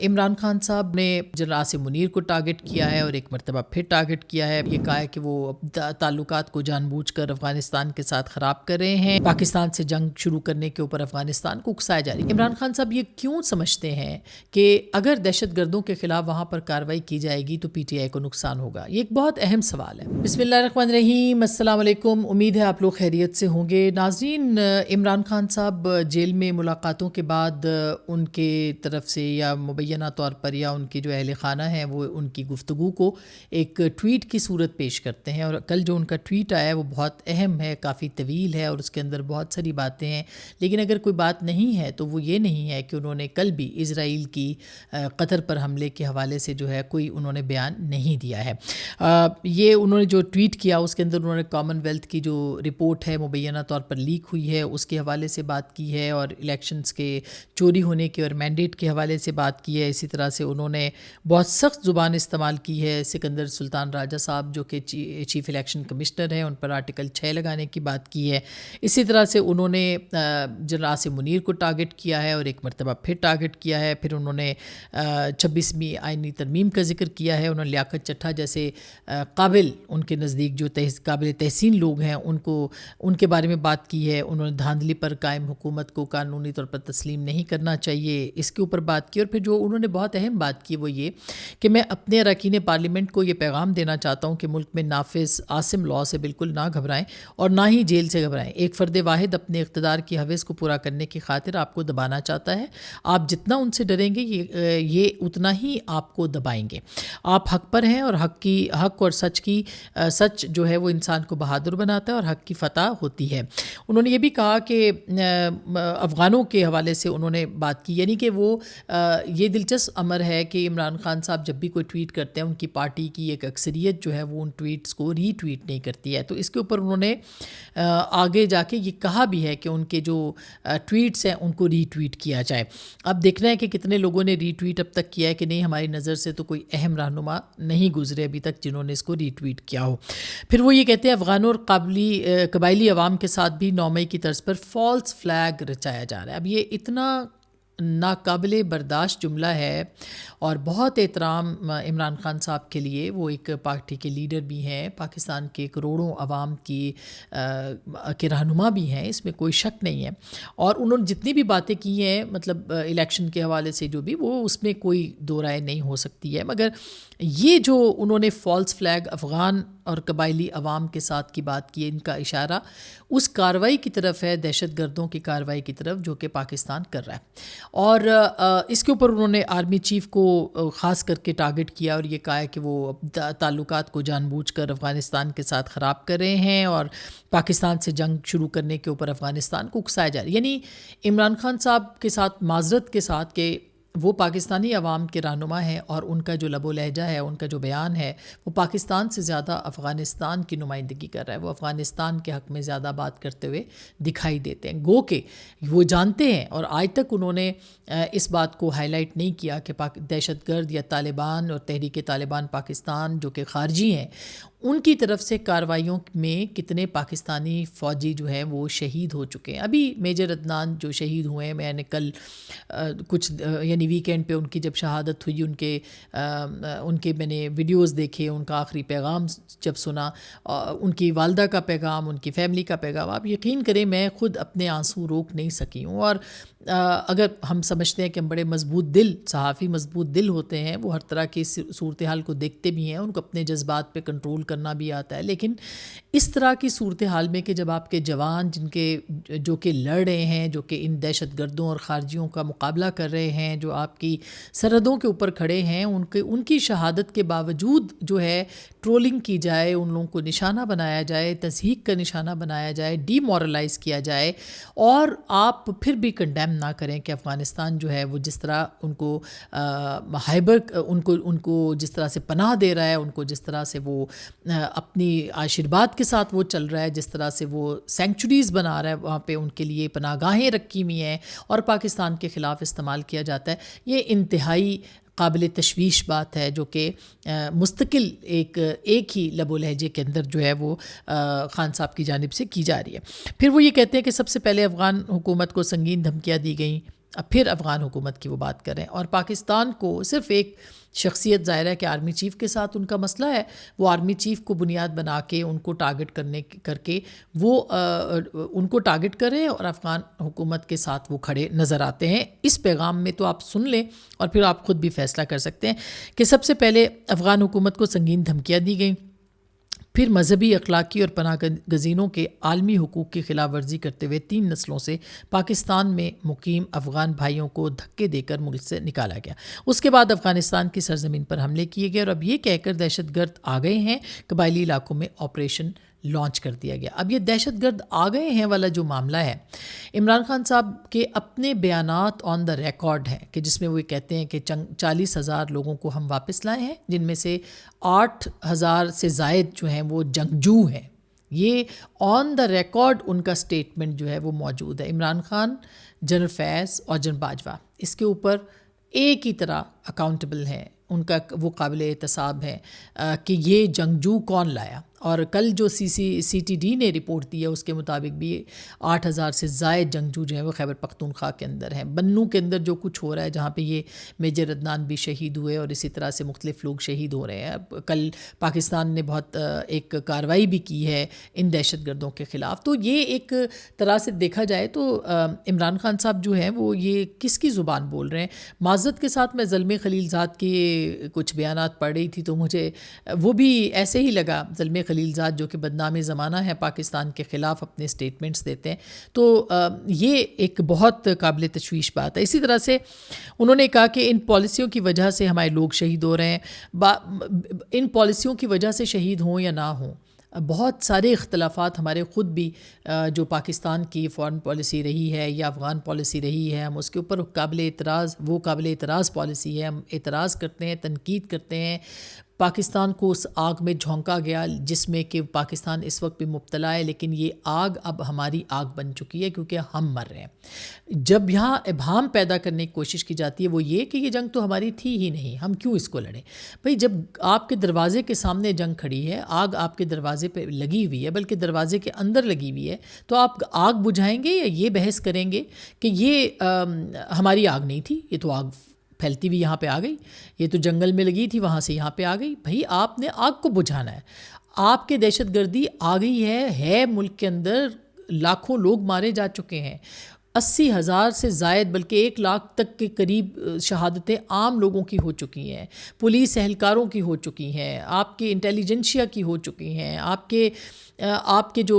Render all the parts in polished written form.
عمران خان صاحب نے جنرل عاصم منیر کو ٹارگٹ کیا ہے اور ایک مرتبہ پھر ٹارگٹ کیا ہے. یہ کہا ہے کہ وہ تعلقات کو جان بوجھ کر افغانستان کے ساتھ خراب کر رہے ہیں, پاکستان سے جنگ شروع کرنے کے اوپر افغانستان کو اکسایا جا رہی ہے. عمران خان صاحب یہ کیوں سمجھتے ہیں کہ اگر دہشت گردوں کے خلاف وہاں پر کارروائی کی جائے گی تو پی ٹی آئی کو نقصان ہوگا؟ یہ ایک بہت اہم سوال ہے. بسم اللہ الرحمن الرحیم. السلام علیکم. امید ہے آپ لوگ خیریت سے ہوں گے. ناظرین, عمران خان صاحب جیل میں ملاقاتوں کے بعد ان کے طرف سے یا مبینہ طور پر یا ان کی جو اہل خانہ ہیں وہ ان کی گفتگو کو ایک ٹویٹ کی صورت پیش کرتے ہیں, اور کل جو ان کا ٹویٹ آیا ہے وہ بہت اہم ہے, کافی طویل ہے اور اس کے اندر بہت ساری باتیں ہیں. لیکن اگر کوئی بات نہیں ہے تو وہ یہ نہیں ہے کہ انہوں نے کل بھی اسرائیل کی قطر پر حملے کے حوالے سے جو ہے کوئی انہوں نے بیان نہیں دیا ہے. یہ انہوں نے جو ٹویٹ کیا اس کے اندر انہوں نے کامن ویلتھ کی جو رپورٹ ہے مبینہ طور پر لیک ہوئی ہے اس کے حوالے سے بات کی ہے, اور الیکشنز کے چوری ہونے کے اور مینڈیٹ کے حوالے سے بات کی ہے. اسی طرح سے انہوں نے بہت سخت زبان استعمال کی ہے سکندر سلطان راجہ صاحب جو کہ چیف الیکشن کمشنر ہیں, ان پر آرٹیکل 6 لگانے کی بات کی ہے. اسی طرح سے انہوں نے جنرل عاصم منیر کو ٹارگٹ کیا ہے اور ایک مرتبہ پھر ٹارگٹ کیا ہے. پھر انہوں نے 26ویں آئینی ترمیم کا ذکر کیا ہے. انہوں نے لیاقت چٹھا جیسے قابل ان کے نزدیک جو قابل تحسین لوگ ہیں ان کے بارے میں بات کی ہے. انہوں نے دھاندلی پر قائم حکومت کو قانونی طور پر تسلیم نہیں کرنا چاہیے, اس کے اوپر بات کی. اور پھر جو انہوں نے بہت اہم بات کی وہ یہ کہ میں اپنے اراکین پارلیمنٹ کو یہ پیغام دینا چاہتا ہوں کہ ملک میں نافذ عاصم لاء سے بالکل نہ گھبرائیں اور نہ ہی جیل سے گھبرائیں. ایک فرد واحد اپنے اقتدار کی حوث کو پورا کرنے کی خاطر آپ کو دبانا چاہتا ہے. آپ جتنا ان سے ڈریں گے یہ اتنا ہی آپ کو دبائیں گے. آپ حق پر ہیں اور حق اور سچ جو ہے وہ انسان کو بہادر بناتا ہے اور حق کی فتح ہوتی ہے. انہوں نے یہ بھی کہا کہ افغانوں کے حوالے سے انہوں نے بات کی, یعنی کہ وہ یہ دلچسپ امر ہے کہ عمران خان صاحب جب بھی کوئی ٹویٹ کرتے ہیں ان کی پارٹی کی ایک اکثریت جو ہے وہ ان ٹویٹس کو ری ٹویٹ نہیں کرتی ہے. تو اس کے اوپر انہوں نے آگے جا کے یہ کہا بھی ہے کہ ان کے جو ٹویٹس ہیں ان کو ری ٹویٹ کیا جائے. اب دیکھنا ہے کہ کتنے لوگوں نے ری ٹویٹ اب تک کیا ہے کہ نہیں. ہماری نظر سے تو کوئی اہم رہنما نہیں گزرے ابھی تک جنہوں نے اس کو ری ٹویٹ کیا ہو. پھر وہ یہ کہتے ہیں افغانوں اور قبائلی عوام کے ساتھ بھی 9 مئی کی طرز پر فالس فلیگ رچایا جا رہا ہے. اب یہ اتنا ناقابل برداشت جملہ ہے, اور بہت احترام عمران خان صاحب کے لیے. وہ ایک پارٹی کے لیڈر بھی ہیں, پاکستان کے کروڑوں عوام کے رہنما بھی ہیں, اس میں کوئی شک نہیں ہے. اور انہوں نے جتنی بھی باتیں کی ہیں مطلب الیکشن کے حوالے سے جو بھی, وہ اس میں کوئی دو رائے نہیں ہو سکتی ہے. مگر یہ جو انہوں نے فالس فلیگ افغان اور قبائلی عوام کے ساتھ کی بات کی ہے, ان کا اشارہ اس کارروائی کی طرف ہے, دہشت گردوں کی کارروائی کی طرف جو کہ پاکستان کر رہا ہے. اور اس کے اوپر انہوں نے آرمی چیف کو خاص کر کے ٹارگٹ کیا اور یہ کہا ہے کہ وہ تعلقات کو جان بوجھ کر افغانستان کے ساتھ خراب کر رہے ہیں اور پاکستان سے جنگ شروع کرنے کے اوپر افغانستان کو اکسایا جا رہا ہے. یعنی عمران خان صاحب کے ساتھ معذرت کے ساتھ کہ وہ پاکستانی عوام کے رہنما ہیں اور ان کا جو لب و لہجہ ہے, ان کا جو بیان ہے, وہ پاکستان سے زیادہ افغانستان کی نمائندگی کر رہا ہے. وہ افغانستان کے حق میں زیادہ بات کرتے ہوئے دکھائی دیتے ہیں, گو کہ وہ جانتے ہیں. اور آج تک انہوں نے اس بات کو ہائی لائٹ نہیں کیا کہ دہشت گرد یا طالبان اور تحریک طالبان پاکستان جو کہ خارجی ہیں, ان کی طرف سے کارروائیوں میں کتنے پاکستانی فوجی جو ہیں وہ شہید ہو چکے ہیں. ابھی میجر عدنان جو شہید ہوئے ہیں, میں نے کل کچھ یعنی ویکینڈ پہ ان کی جب شہادت ہوئی ان کے میں نے ویڈیوز دیکھے, ان کا آخری پیغام جب سنا, ان کی والدہ کا پیغام, ان کی فیملی کا پیغام, آپ یقین کریں میں خود اپنے آنسو روک نہیں سکی ہوں. اور اگر ہم سمجھتے ہیں کہ ہم بڑے مضبوط دل صحافی مضبوط دل ہوتے ہیں, وہ ہر طرح کی صورتحال کو دیکھتے بھی ہیں, ان کو اپنے جذبات پہ کنٹرول کرنا بھی آتا ہے, لیکن اس طرح کی صورتحال میں کہ جب آپ کے جوان جو کہ لڑ رہے ہیں, جو کہ ان دہشت گردوں اور خارجیوں کا مقابلہ کر رہے ہیں, جو آپ کی سرحدوں کے اوپر کھڑے ہیں, ان کی شہادت کے باوجود جو ہے ٹرولنگ کی جائے, ان لوگوں کو نشانہ بنایا جائے, تضحیک کا نشانہ بنایا جائے, ڈی مورلائز کیا جائے, اور آپ پھر بھی کنڈیم نہ کریں کہ افغانستان جو ہے وہ جس طرح ان کو جس طرح سے پناہ دے رہا ہے, ان کو جس طرح سے وہ اپنی آشیرواد کے ساتھ وہ چل رہا ہے, جس طرح سے وہ سینکچوریز بنا رہا ہے, وہاں پہ ان کے لیے پناہ گاہیں رکھی ہوئی ہیں اور پاکستان کے خلاف استعمال کیا جاتا ہے. یہ انتہائی قابل تشویش بات ہے جو کہ مستقل ایک ہی لب و لہجے کے اندر جو ہے وہ خان صاحب کی جانب سے کی جا رہی ہے. پھر وہ یہ کہتے ہیں کہ سب سے پہلے افغان حکومت کو سنگین دھمکیاں دی گئیں اب پھر افغان حکومت کی وہ بات کر رہے ہیں، اور پاکستان کو صرف ایک شخصیت ظاہر ہے کہ آرمی چیف کے ساتھ ان کا مسئلہ ہے، وہ آرمی چیف کو بنیاد بنا کے ان کو ٹارگٹ کر کے وہ ان کو ٹارگٹ کر رہے ہیں، اور افغان حکومت کے ساتھ وہ کھڑے نظر آتے ہیں۔ اس پیغام میں تو آپ سن لیں اور پھر آپ خود بھی فیصلہ کر سکتے ہیں کہ سب سے پہلے افغان حکومت کو سنگین دھمکیاں دی گئیں، پھر مذہبی، اخلاقی اور پناہ گزینوں کے عالمی حقوق کی خلاف ورزی کرتے ہوئے 3 نسلوں سے پاکستان میں مقیم افغان بھائیوں کو دھکے دے کر ملک سے نکالا گیا۔ اس کے بعد افغانستان کی سرزمین پر حملے کیے گئے، اور اب یہ کہہ کر دہشت گرد آ گئے ہیں، قبائلی علاقوں میں آپریشن لانچ کر دیا گیا۔ اب یہ دہشت گرد آ گئے ہیں والا جو معاملہ ہے، عمران خان صاحب کے اپنے بیانات آن دا ریکارڈ ہیں کہ جس میں وہ کہتے ہیں کہ 40,000 لوگوں کو ہم واپس لائے ہیں، جن میں سے 8,000 سے زائد جو ہیں وہ جنگجو ہیں۔ یہ آن دا ریکارڈ ان کا سٹیٹمنٹ جو ہے وہ موجود ہے۔ عمران خان، جنرل فیض اور جنرل باجوہ اس کے اوپر ایک ہی طرح اکاؤنٹیبل ہیں، ان کا وہ قابل احتساب ہے کہ یہ جنگجو کون لایا۔ اور کل جو سی ٹی ڈی نے رپورٹ دی ہے اس کے مطابق بھی 8,000 سے زائد جنگجو جو ہیں وہ خیبر پختونخوا کے اندر ہیں۔ بنوں کے اندر جو کچھ ہو رہا ہے، جہاں پہ یہ میجر عدنان بھی شہید ہوئے اور اسی طرح سے مختلف لوگ شہید ہو رہے ہیں۔ کل پاکستان نے بہت ایک کارروائی بھی کی ہے ان دہشت گردوں کے خلاف۔ تو یہ ایک طرح سے دیکھا جائے تو عمران خان صاحب جو ہیں وہ یہ کس کی زبان بول رہے ہیں؟ معذرت کے ساتھ میں زلمے خلیلزاد کے کچھ بیانات پڑھ رہی تھی تو مجھے وہ بھی ایسے ہی لگا۔ زلمے خلیلزاد جو کہ بدنام زمانہ ہے پاکستان کے خلاف اپنے سٹیٹمنٹس دیتے ہیں، تو یہ ایک بہت قابل تشویش بات ہے۔ اسی طرح سے انہوں نے کہا کہ ان پالیسیوں کی وجہ سے ہمارے لوگ شہید ہو رہے ہیں، ان پالیسیوں کی وجہ سے شہید ہوں یا نہ ہوں، بہت سارے اختلافات ہمارے خود بھی جو پاکستان کی فارن پالیسی رہی ہے یا افغان پالیسی رہی ہے، ہم اس کے اوپر قابل اعتراض پالیسی ہے، ہم اعتراض کرتے ہیں، تنقید کرتے ہیں۔ پاکستان کو اس آگ میں جھونکا گیا جس میں کہ پاکستان اس وقت بھی مبتلا ہے، لیکن یہ آگ اب ہماری آگ بن چکی ہے کیونکہ ہم مر رہے ہیں۔ جب یہاں ابہام پیدا کرنے کی کوشش کی جاتی ہے وہ یہ کہ یہ جنگ تو ہماری تھی ہی نہیں، ہم کیوں اس کو لڑیں؟ بھئی جب آپ کے دروازے کے سامنے جنگ کھڑی ہے، آگ آپ کے دروازے پہ لگی ہوئی ہے، بلکہ دروازے کے اندر لگی ہوئی ہے، تو آپ آگ بجھائیں گے یا یہ بحث کریں گے کہ یہ ہماری آگ نہیں تھی، یہ تو آگ پھیلتی ہوئی یہاں پہ آ گئی، یہ تو جنگل میں لگی تھی وہاں سے یہاں پہ آ گئی۔ بھئی آپ نے آگ کو بجھانا ہے۔ آپ کے دہشت گردی آ گئی ہے ملک کے اندر، لاکھوں لوگ مارے جا چکے ہیں، 80,000 سے زائد بلکہ 1 لاکھ تک کے قریب شہادتیں عام لوگوں کی ہو چکی ہیں، پولیس اہلکاروں کی ہو چکی ہیں، آپ کے انٹیلیجنشیا کی ہو چکی ہیں، آپ کے جو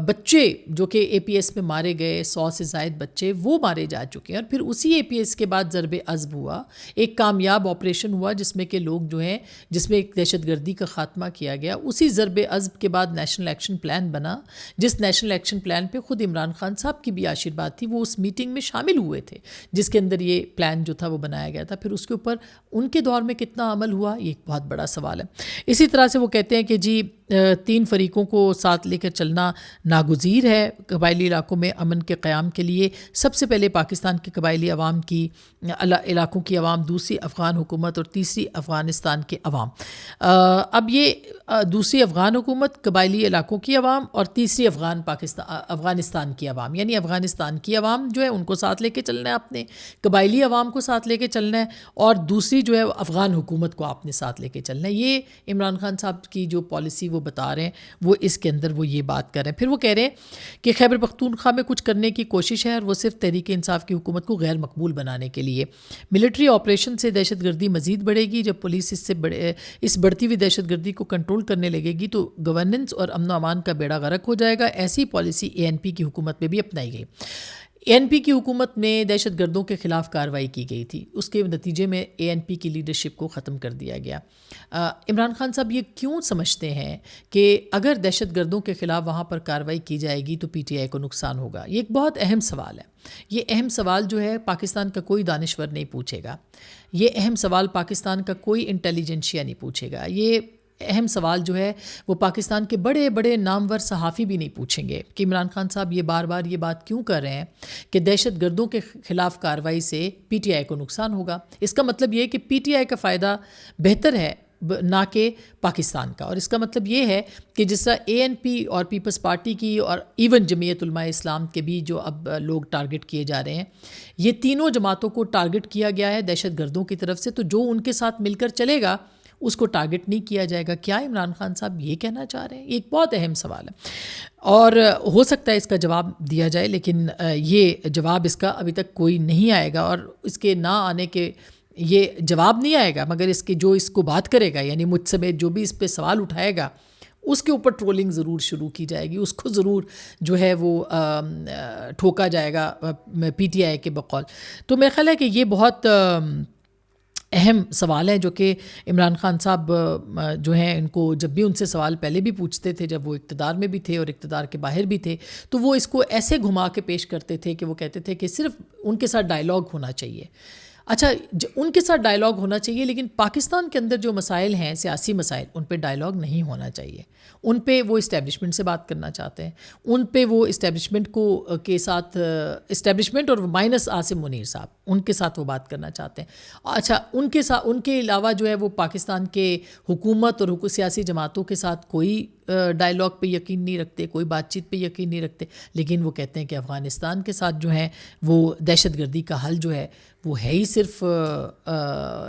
بچے جو کہ اے پی ایس میں مارے گئے، 100 سے زائد بچے وہ مارے جا چکے ہیں۔ اور پھر اسی اے پی ایس کے بعد ضرب عضب ہوا، ایک کامیاب آپریشن ہوا جس میں کہ لوگ جو ہیں، جس میں ایک دہشت گردی کا خاتمہ کیا گیا۔ اسی ضرب عضب کے بعد نیشنل ایکشن پلان بنا، جس نیشنل ایکشن پلان پہ خود عمران خان صاحب کی بھی آشرواد تھی، وہ اس میٹنگ میں شامل ہوئے تھے جس کے اندر یہ پلان جو تھا وہ بنایا گیا تھا۔ پھر اس کے اوپر ان کے دور میں کتنا عمل ہوا، یہ ایک بہت بڑا سوال ہے۔ اسی طرح سے وہ کہتے ہیں کہ جی 3 فریقوں کو ساتھ لے کر چلنا ناگزیر ہے قبائلی علاقوں میں امن کے قیام کے لیے۔ سب سے پہلے پاکستان کے قبائلی عوام کی علاقوں کی عوام، دوسری افغان حکومت اور تیسری افغانستان کے عوام۔ اب یہ دوسری افغان حکومت، قبائلی علاقوں کی عوام اور تیسری افغانستان کی عوام، یعنی افغانستان کی عوام جو ہے ان کو ساتھ لے کے چلنا ہے، اپنے قبائلی عوام کو ساتھ لے کے چلنا ہے، اور دوسری جو ہے افغان حکومت کو آپ نے ساتھ لے کے چلنا ہے۔ یہ عمران خان صاحب کی جو پالیسی وہ بتا رہے ہیں، وہ اس کے اندر وہ یہ بات کر رہے ہیں۔ پھر وہ کہہ رہے ہیں کہ خیبر پختونخوا میں کچھ کرنے کی کوشش ہے، اور وہ صرف تحریک انصاف کی حکومت کو غیر مقبول بنانے کے لیے۔ ملٹری آپریشن سے دہشت گردی مزید بڑھے گی۔ جب پولیس اس بڑھتی ہوئی دہشت گردی کو کنٹرول کرنے لگے گی تو گورننس اور امن و امان کا بیڑا غرق ہو جائے گا۔ ایسی پالیسی اے این پی کی حکومت میں بھی اپنائی گئی۔ اے این پی کی حکومت میں دہشت گردوں کے خلاف کارروائی کی گئی تھی، اس کے نتیجے میں اے این پی کی لیڈرشپ کو ختم کر دیا گیا۔ عمران خان صاحب یہ کیوں سمجھتے ہیں کہ اگر دہشت گردوں کے خلاف وہاں پر کارروائی کی جائے گی تو پی ٹی آئی کو نقصان ہوگا؟ یہ ایک بہت اہم سوال ہے۔ یہ اہم سوال جو ہے پاکستان کا کوئی دانشور نہیں پوچھے گا، یہ اہم سوال پاکستان کا کوئی انٹیلیجنشیا نہیں پوچھے گا، یہ اہم سوال جو ہے وہ پاکستان کے بڑے بڑے نامور صحافی بھی نہیں پوچھیں گے کہ عمران خان صاحب یہ بار بار یہ بات کیوں کر رہے ہیں کہ دہشت گردوں کے خلاف کارروائی سے پی ٹی آئی کو نقصان ہوگا۔ اس کا مطلب یہ ہے کہ پی ٹی آئی کا فائدہ بہتر ہے نہ کہ پاکستان کا. اور اس کا مطلب یہ ہے کہ جس طرح ANP اور پیپلز پارٹی کی اور ایون جمعیت علماء اسلام کے بھی جو اب لوگ ٹارگٹ کیے جا رہے ہیں, یہ تینوں جماعتوں کو ٹارگٹ کیا گیا ہے دہشت گردوں کی طرف سے, تو جو ان کے ساتھ مل کر چلے گا اس کو ٹارگٹ نہیں کیا جائے گا. کیا عمران خان صاحب یہ کہنا چاہ رہے ہیں؟ یہ ایک بہت اہم سوال ہے, اور ہو سکتا ہے اس کا جواب دیا جائے, لیکن یہ جواب اس کا ابھی تک کوئی نہیں آئے گا, اور اس کے نہ آنے کے یہ جواب نہیں آئے گا, مگر اس کے جو اس کو بات کرے گا, یعنی مجھ سمیت جو بھی اس پہ سوال اٹھائے گا, اس کے اوپر ٹرولنگ ضرور شروع کی جائے گی, اس کو ضرور جو ہے وہ ٹھوکا جائے گا PTI کے بقول. تو میرا خیال ہے کہ یہ بہت اہم سوال ہے جو کہ عمران خان صاحب جو ہیں ان کو جب بھی ان سے سوال پہلے بھی پوچھتے تھے, جب وہ اقتدار میں بھی تھے اور اقتدار کے باہر بھی تھے, تو وہ اس کو ایسے گھما کے پیش کرتے تھے کہ وہ کہتے تھے کہ صرف ان کے ساتھ ڈائلاگ ہونا چاہیے. اچھا, ان کے ساتھ ڈائلاگ ہونا چاہیے, لیکن پاکستان کے اندر جو مسائل ہیں, سیاسی مسائل, ان پہ ڈائلاگ نہیں ہونا چاہیے. ان پہ وہ اسٹیبلشمنٹ سے بات کرنا چاہتے ہیں, ان پہ وہ اسٹیبلشمنٹ کو کے ساتھ, اسٹیبلشمنٹ اور مائنس عاصم منیر صاحب, ان کے ساتھ وہ بات کرنا چاہتے ہیں. اچھا, ان کے علاوہ جو ہے وہ پاکستان کے حکومت اور سیاسی جماعتوں کے ساتھ کوئی ڈائلاگ پہ یقین نہیں رکھتے, کوئی بات چیت پہ یقین نہیں رکھتے, لیکن وہ کہتے ہیں کہ افغانستان کے ساتھ جو ہے وہ دہشت گردی کا حل جو ہے وہ ہے ہی صرف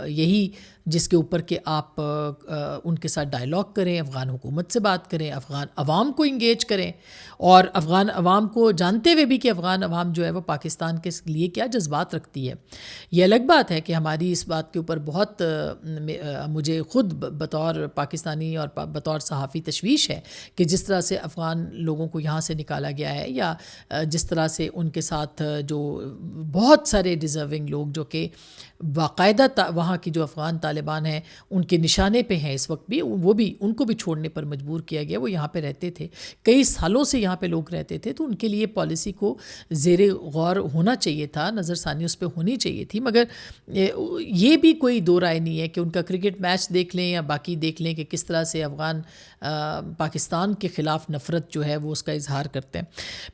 یہی, جس کے اوپر کہ آپ ان کے ساتھ ڈائلاگ کریں, افغان حکومت سے بات کریں, افغان عوام کو انگیج کریں, اور افغان عوام کو جانتے ہوئے بھی کہ افغان عوام جو ہے وہ پاکستان کے لیے کیا جذبات رکھتی ہے. یہ الگ بات ہے کہ ہماری اس بات کے اوپر بہت مجھے خود بطور پاکستانی اور بطور صحافی تشویش ہے کہ جس طرح سے افغان لوگوں کو یہاں سے نکالا گیا ہے, یا جس طرح سے ان کے ساتھ جو بہت سارے ڈیزرونگ لوگ جو کہ باقاعدہ وہاں کی جو افغان طالبان ہیں ان کے نشانے پہ ہیں اس وقت بھی, وہ بھی ان کو بھی چھوڑنے پر مجبور کیا گیا. وہ یہاں پہ رہتے تھے, کئی سالوں سے یہاں پہ لوگ رہتے تھے, تو ان کے لیے پالیسی کو زیر غور ہونا چاہیے تھا, نظر ثانی اس پہ ہونی چاہیے تھی. مگر یہ بھی کوئی دو رائے نہیں ہے کہ ان کا کرکٹ میچ دیکھ لیں یا باقی دیکھ لیں کہ کس طرح سے افغان پاکستان کے خلاف نفرت جو ہے وہ اس کا اظہار کرتے ہیں.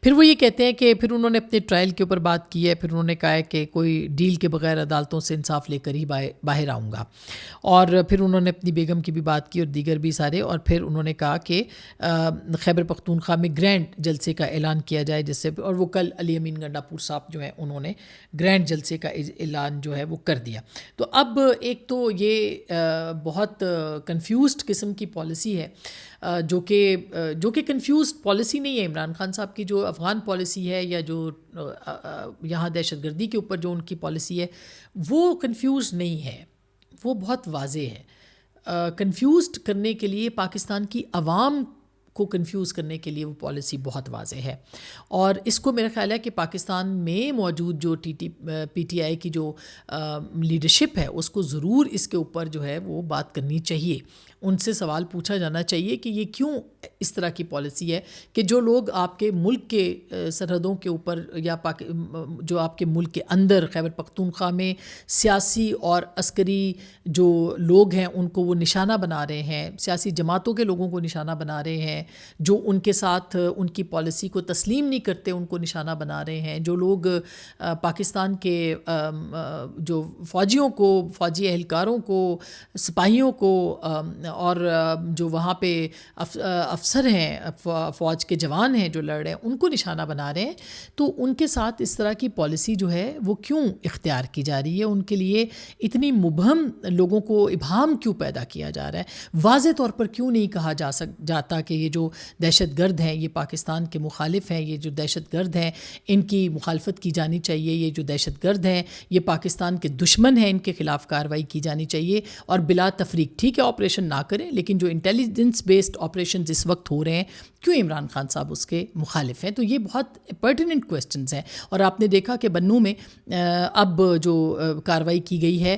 پھر وہ یہ کہتے ہیں کہ پھر انہوں نے اپنے ٹرائل کے اوپر بات کی ہے, پھر انہوں نے کہا ہے کہ کوئی ڈیل کے بغیر عدالتوں سے انصاف لے کر ہی باہر آؤں گا, اور پھر انہوں نے اپنی بیگم کی بھی بات کی اور دیگر بھی سارے, اور پھر انہوں نے کہا کہ خیبر پختونخوا میں گرینڈ جلسے کا اعلان کیا جائے, جس سے, اور وہ کل علی امین گنڈاپور صاحب جو ہیں انہوں نے گرینڈ جلسے کا اعلان جو ہے وہ کر دیا. تو اب ایک تو یہ بہت کنفیوزڈ قسم کی پالیسی ہے, جو کہ کنفیوزڈ پالیسی نہیں ہے عمران خان صاحب کی. جو افغان پالیسی ہے یا جو یہاں دہشت گردی کے اوپر جو ان کی پالیسی ہے وہ کنفیوز نہیں ہے, وہ بہت واضح ہے. کنفیوزڈ کرنے کے لیے, پاکستان کی عوام کو کنفیوز کرنے کے لیے وہ پالیسی بہت واضح ہے, اور اس کو میرا خیال ہے کہ پاکستان میں موجود جو PTI کی جو لیڈرشپ ہے اس کو ضرور اس کے اوپر جو ہے وہ بات کرنی چاہیے. ان سے سوال پوچھا جانا چاہیے کہ یہ کیوں اس طرح کی پالیسی ہے کہ جو لوگ آپ کے ملک کے سرحدوں کے اوپر یا جو آپ کے ملک کے اندر خیبر پختونخوا میں سیاسی اور عسکری جو لوگ ہیں ان کو وہ نشانہ بنا رہے ہیں, سیاسی جماعتوں کے لوگوں کو نشانہ بنا رہے ہیں, جو ان کے ساتھ ان کی پالیسی کو تسلیم نہیں کرتے ان کو نشانہ بنا رہے ہیں, جو لوگ پاکستان کے جو فوجیوں کو, فوجی اہلکاروں کو, سپاہیوں کو, اور جو وہاں پہ افسر ہیں, فوج کے جوان ہیں جو لڑ رہے ہیں, ان کو نشانہ بنا رہے ہیں. تو ان کے ساتھ اس طرح کی پالیسی جو ہے وہ کیوں اختیار کی جا رہی ہے, ان کے لیے اتنی مبہم لوگوں کو ابہام کیوں پیدا کیا جا رہا ہے, واضح طور پر کیوں نہیں کہا جاتا کہ یہ جو دہشت گرد ہیں یہ پاکستان کے مخالف ہیں, یہ جو دہشت گرد ہیں ان کی مخالفت کی جانی چاہیے, یہ جو دہشت گرد ہیں یہ پاکستان کے دشمن ہیں, ان کے خلاف کارروائی کی جانی چاہیے, اور بلا تفریق ٹھیک ہے آپریشن نہ کریں, لیکن جو انٹیلیجنس بیسڈ آپریشنز اس وقت ہو رہے ہیں کیوں عمران خان صاحب اس کے مخالف ہیں. تو یہ بہت پرٹیننٹ کویسچنز ہیں, اور آپ نے دیکھا کہ بنوں میں اب جو کارروائی کی گئی ہے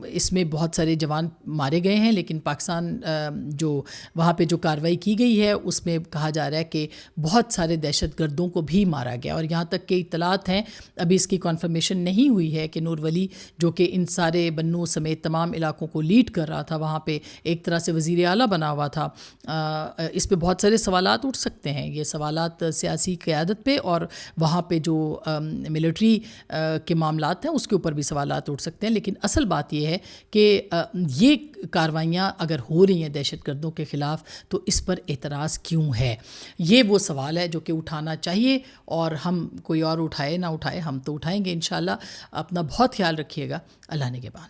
اس میں بہت سارے جوان مارے گئے ہیں, لیکن پاکستان جو وہاں پہ جو کارروائی کی گئی ہے اس میں کہا جا رہا ہے کہ بہت سارے دہشت گردوں کو بھی مارا گیا, اور یہاں تک کہ اطلاعات ہیں, ابھی اس کی کنفرمیشن نہیں ہوئی ہے, کہ نور ولی جو کہ ان سارے بنوں سمیت تمام علاقوں کو لیڈ کر رہا تھا, وہاں پہ ایک طرح سے وزیر اعلیٰ بنا ہوا تھا اس پہ بہت سارے سوالات اٹھ سکتے ہیں. یہ سوالات سیاسی قیادت پہ اور وہاں پہ جو ملٹری کے معاملات ہیں اس کے اوپر بھی سوالات اٹھ سکتے ہیں. لیکن اصل بات یہ ہے کہ یہ کاروائیاں اگر ہو رہی ہیں دہشت گردوں کے خلاف تو اس پر اعتراض کیوں ہے؟ یہ وہ سوال ہے جو کہ اٹھانا چاہیے. اور ہم کوئی اور اٹھائے نہ اٹھائے ہم تو اٹھائیں گے انشاءاللہ. اپنا بہت خیال رکھیے گا. اللہ نگہبان.